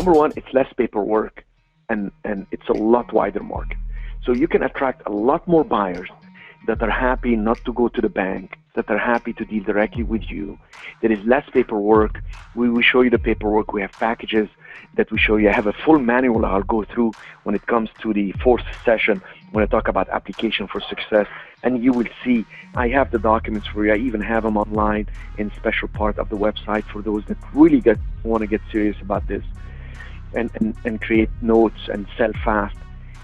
Number one, it's less paperwork, and it's a lot wider market. So you can attract a lot more buyers that are happy not to go to the bank, that are happy to deal directly with you. There is less paperwork. We will show you the paperwork. We have packages that we show you. I have a full manual I'll go through when it comes to the fourth session when I talk about application for success. And you will see I have the documents for you. I even have them online in special part of the website for those that really want to get serious about this and create notes and sell fast.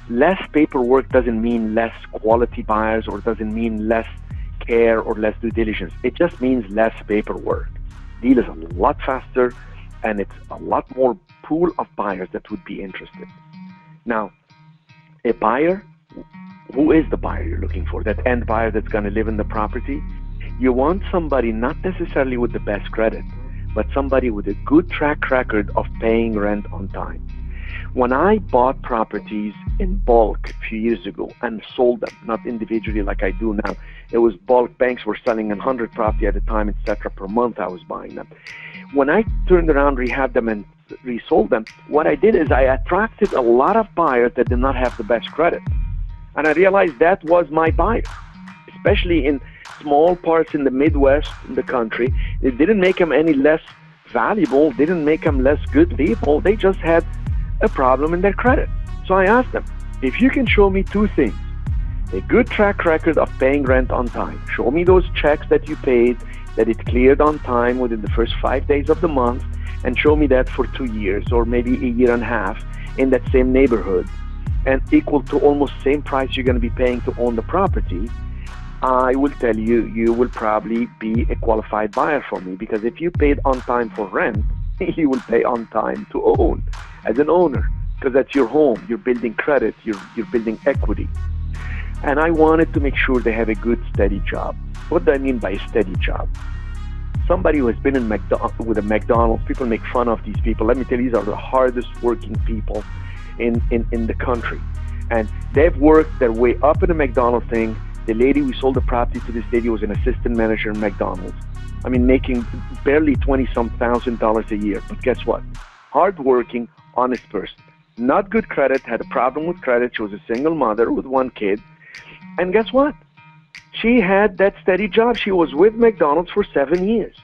Less paperwork doesn't mean less quality buyers or doesn't mean less care or less due diligence. It just means less paperwork. Deal is a lot faster, and it's a lot more pool of buyers that would be interested. Now, a buyer, who is the buyer you're looking for? That end buyer that's going to live in the property? You want somebody not necessarily with the best credit, but somebody with a good track record of paying rent on time. When I bought properties in bulk a few years ago and sold them, not individually like I do now, it was bulk. Banks were selling 100 property at a time, etc. Per month I was buying them. When I turned around, rehabbed them, and resold them, what I did is I attracted a lot of buyers that did not have the best credit. And I realized that was my buyer, especially in small parts in the Midwest in the country. It didn't make them any less valuable, didn't make them less good people. They just had a problem in their credit. So I asked them, if you can show me two things: a good track record of paying rent on time, show me those checks that you paid, that it cleared on time within the first 5 days of the month, and show me that for 2 years or maybe a year and a half in that same neighborhood, and equal to almost same price you're going to be paying to own the property, I will tell you, you will probably be a qualified buyer for me, because if you paid on time for rent, you will pay on time to own as an owner, because that's your home. You're building credit, you're building equity. And I wanted to make sure they have a good, steady job. What do I mean by a steady job? Somebody who has been in with a McDonald's, people make fun of these people. Let me tell you, these are the hardest working people in the country. And they've worked their way up in the McDonald's thing. The lady we sold the property to, this lady was an assistant manager in McDonald's. I mean, making barely $20-some thousand a year. But guess what? Hardworking, honest person. Not good credit, had a problem with credit. She was a single mother with one kid. And guess what? She had that steady job. She was with McDonald's for 7 years.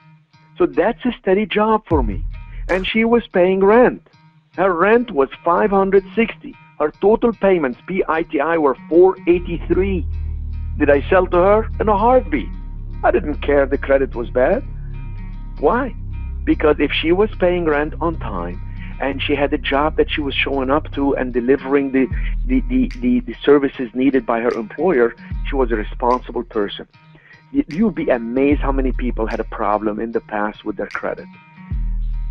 So that's a steady job for me. And she was paying rent. Her rent was $560. Her total payments, PITI, were $483. Did I sell to her? In a heartbeat. I didn't care the credit was bad. Why? Because if she was paying rent on time and she had a job that she was showing up to and delivering the services needed by her employer, she was a responsible person. You'll be amazed how many people had a problem in the past with their credit.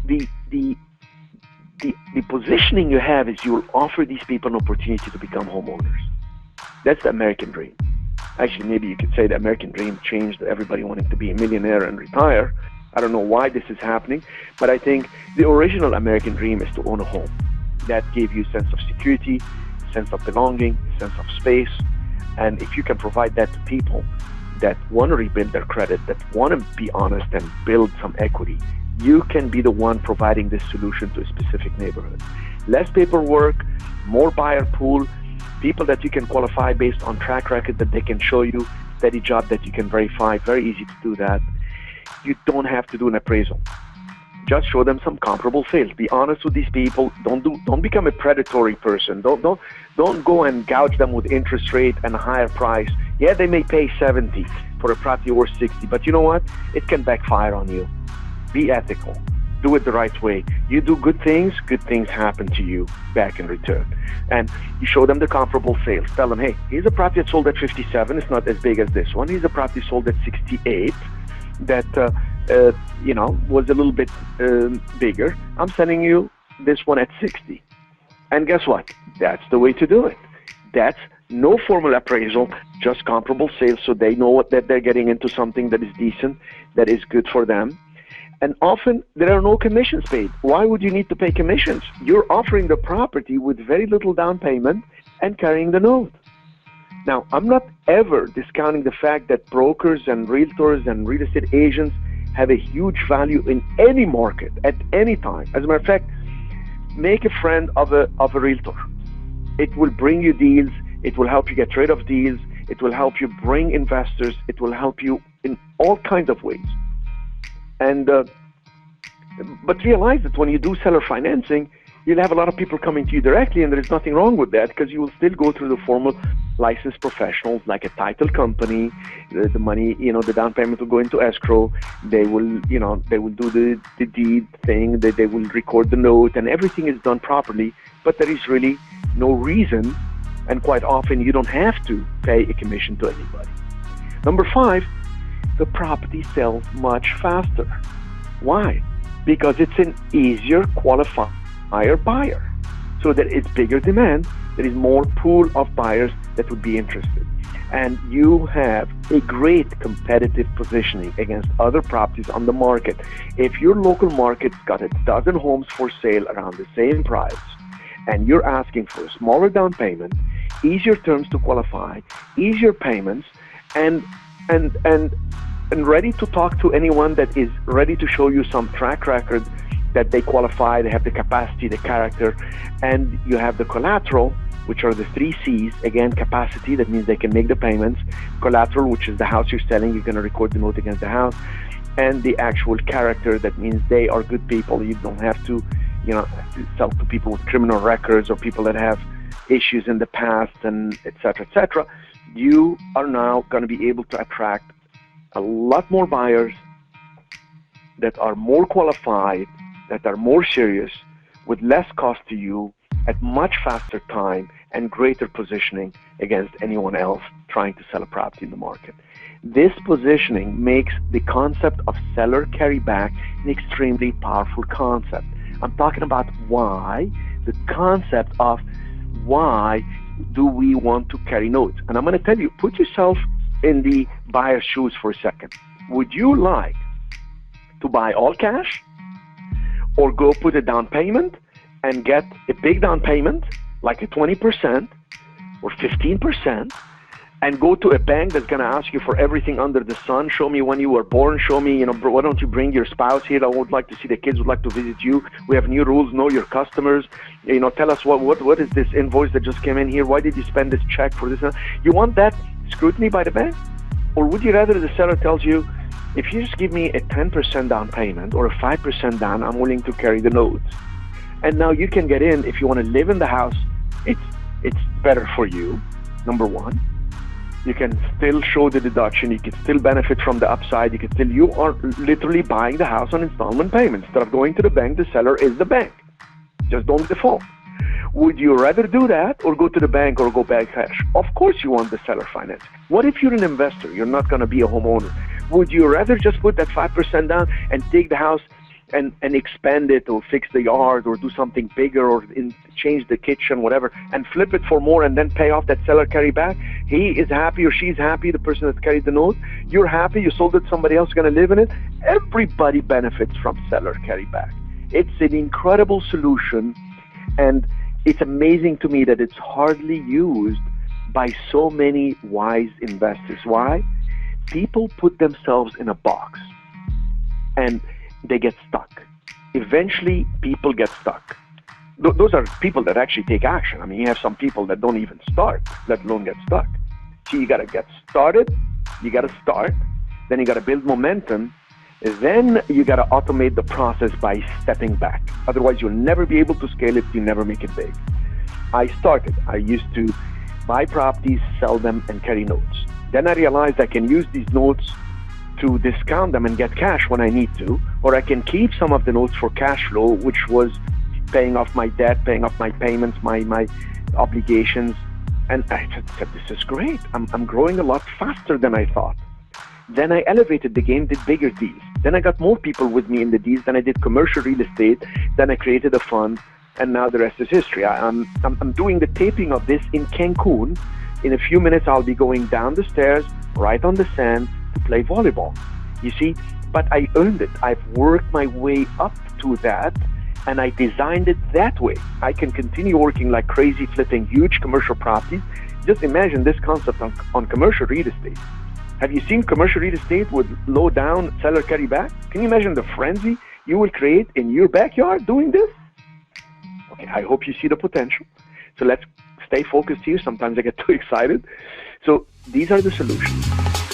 The positioning you have is you'll offer these people an opportunity to become homeowners. That's the American dream. Actually, maybe you could say the American dream changed everybody wanting to be a millionaire and retire. I don't know why this is happening, but I think the original American dream is to own a home. That gave you a sense of security, sense of belonging, sense of space. And if you can provide that to people that want to rebuild their credit, that want to be honest and build some equity, you can be the one providing this solution to a specific neighborhood. Less paperwork, more buyer pool, people that you can qualify based on track record that they can show you, steady job that you can verify. Very easy to do that. You don't have to do an appraisal. Just show them some comparable sales. Be honest with these people. Don't become a predatory person. Don't go and gouge them with interest rate and a higher price. Yeah, they may pay 70 for a property worth 60, but you know what? It can backfire on you. Be ethical. Do it the right way. You do good things happen to you back in return. And you show them the comparable sales. Tell them, hey, here's a property that sold at 57. It's not as big as this one. Here's a property sold at 68 that was a little bit bigger. I'm selling you this one at 60. And guess what? That's the way to do it. That's no formal appraisal, just comparable sales, so they know that they're getting into something that is decent, that is good for them. And often there are no commissions paid. Why would you need to pay commissions? You're offering the property with very little down payment and carrying the note. Now, I'm not ever discounting the fact that brokers and realtors and real estate agents have a huge value in any market at any time. As a matter of fact, make a friend of a realtor. It will bring you deals. It will help you get rid of deals. It will help you bring investors. It will help you in all kinds of ways. And but realize that when you do seller financing, you'll have a lot of people coming to you directly, and there is nothing wrong with that, because you will still go through the formal licensed professionals like a title company. The money, the down payment will go into escrow. They will do the deed thing. They will record the note, and everything is done properly. But there is really no reason, and quite often you don't have to pay a commission to anybody. Number 5, the property sells much faster. Why? Because it's an easier qualifier buyer. So there is bigger demand, there is more pool of buyers that would be interested. And you have a great competitive positioning against other properties on the market. If your local market's got a dozen homes for sale around the same price, and you're asking for a smaller down payment, easier terms to qualify, easier payments, and ready to talk to anyone that is ready to show you some track record that they qualify, they have the capacity, the character, and you have the collateral, which are the 3 C's. Again, capacity, that means they can make the payments. Collateral, which is the house you're selling, you're going to record the note against the house. And the actual character, that means they are good people. You don't have to, sell to people with criminal records or people that have issues in the past, and et cetera, you are now going to be able to attract a lot more buyers that are more qualified, that are more serious, with less cost to you, at much faster time, and greater positioning against anyone else trying to sell a property in the market. This positioning makes the concept of seller carryback an extremely powerful concept. I'm talking about why, the concept of why do we want to carry notes. And I'm going to tell you, put yourself in the buyer's shoes for a second. Would you like to buy all cash, or go put a down payment and get a big down payment, like a 20% or 15%, and go to a bank that's going to ask you for everything under the sun? Show me when you were born. Show me, why don't you bring your spouse here? I would like to see the kids, would like to visit you. We have new rules. Know your customers. Tell us what is this invoice that just came in here? Why did you spend this check for this? You want that scrutiny by the bank? Or would you rather the seller tells you, if you just give me a 10% down payment or a 5% down, I'm willing to carry the notes. And now you can get in. If you want to live in the house, it's better for you, number 1. You can still show the deduction. You can still benefit from the upside. You are literally buying the house on installment payments. Instead of going to the bank, the seller is the bank. Just don't default. Would you rather do that, or go to the bank, or go back cash? Of course you want the seller finance. What if you're an investor? You're not going to be a homeowner. Would you rather just put that 5% down and take the house and expand it, or fix the yard, or do something bigger, or change the kitchen, whatever, and flip it for more, and then pay off that seller carryback? He is happy, or she's happy, the person that carried the note. You're happy, you sold it, somebody else is going to live in it. Everybody benefits from seller carryback. It's an incredible solution, and it's amazing to me that it's hardly used by so many wise investors. Why? People put themselves in a box, and they get stuck. Eventually, people get stuck. Those are people that actually take action. I mean, you have some people that don't even start, let alone get stuck. So you got to get started, you got to start, then you got to build momentum, then you got to automate the process by stepping back. Otherwise, you'll never be able to scale it, you never make it big. I used to buy properties, sell them, and carry notes. Then I realized I can use these notes to discount them and get cash when I need to, or I can keep some of the notes for cash flow, which was paying off my debt, paying off my payments, my obligations. And I said, this is great. I'm growing a lot faster than I thought. Then I elevated the game, did bigger deals. Then I got more people with me in the deals. Then I did commercial real estate. Then I created a fund, and now the rest is history. I'm doing the taping of this in Cancun. In a few minutes, I'll be going down the stairs, right on the sand, to play volleyball. You see, but I earned it. I've worked my way up to that, and I designed it that way. I can continue working like crazy, flipping huge commercial properties. Just imagine this concept on commercial real estate. Have you seen commercial real estate with low down seller carryback? Can you imagine the frenzy you will create in your backyard doing this? Okay, I hope you see the potential. So let's stay focused here. Sometimes I get too excited. So these are the solutions.